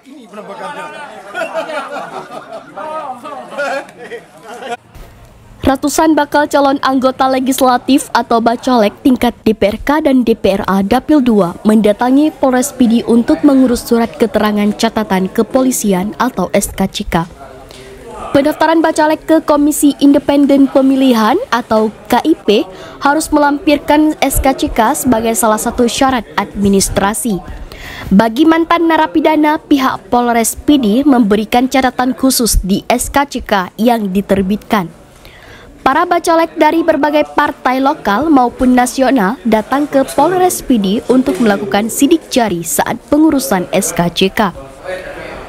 Ini penampakannya. Ratusan bakal calon anggota legislatif atau bacalek tingkat DPRK dan DPRA Dapil 2 mendatangi Polres Pidi untuk mengurus surat keterangan catatan kepolisian atau SKCK. Pendaftaran bacalek ke Komisi Independen Pemilihan atau KIP harus melampirkan SKCK sebagai salah satu syarat administrasi. Bagi mantan narapidana, pihak Polres Pidi memberikan catatan khusus di SKCK yang diterbitkan. Para bacalek dari berbagai partai lokal maupun nasional datang ke Polres Pidi untuk melakukan sidik jari saat pengurusan SKCK.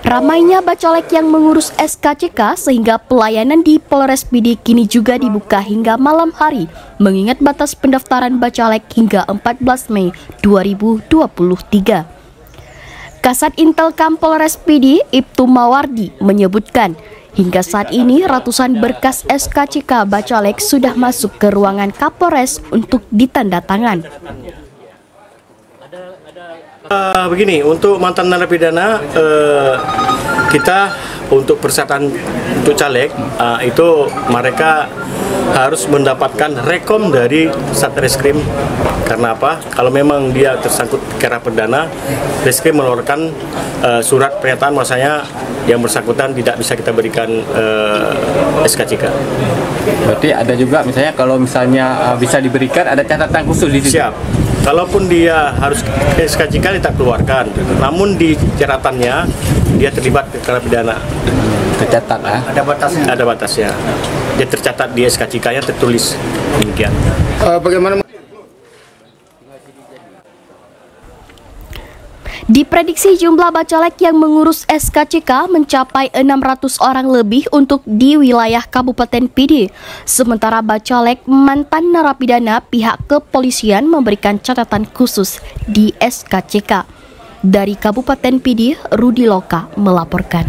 Ramainya bacalek yang mengurus SKCK sehingga pelayanan di Polres Pidi kini juga dibuka hingga malam hari, mengingat batas pendaftaran bacalek hingga 14 Mei 2023. Kasat Intelkam Polres Pidi, Ibtu Mawardi, menyebutkan hingga saat ini ratusan berkas SKCK bacalek sudah masuk ke ruangan Kapolres untuk ditandatangan. Begini, untuk mantan narapidana kita untuk persyaratan untuk caleg itu mereka harus mendapatkan rekom dari Satreskrim. Karena apa? Kalau memang dia tersangkut perkara perdana, Reskrim mengeluarkan surat pernyataan bahwasanya yang bersangkutan tidak bisa kita berikan SKCK. Berarti ada juga misalnya kalau misalnya bisa diberikan ada catatan khusus di situ. Siap. Kalaupun dia harus SKCK kita keluarkan, namun di catatannya dia terlibat perkara pidana. Tercatat ya? Ada batasnya. Ada batasnya. Dia tercatat di SKCK-nya tertulis demikian. Bagaimana? Diprediksi jumlah bacalek yang mengurus SKCK mencapai 600 orang lebih untuk di wilayah Kabupaten Pidi. Sementara bacalek mantan narapidana, pihak kepolisian memberikan catatan khusus di SKCK. Dari Kabupaten Pidi, Rudi Loka melaporkan.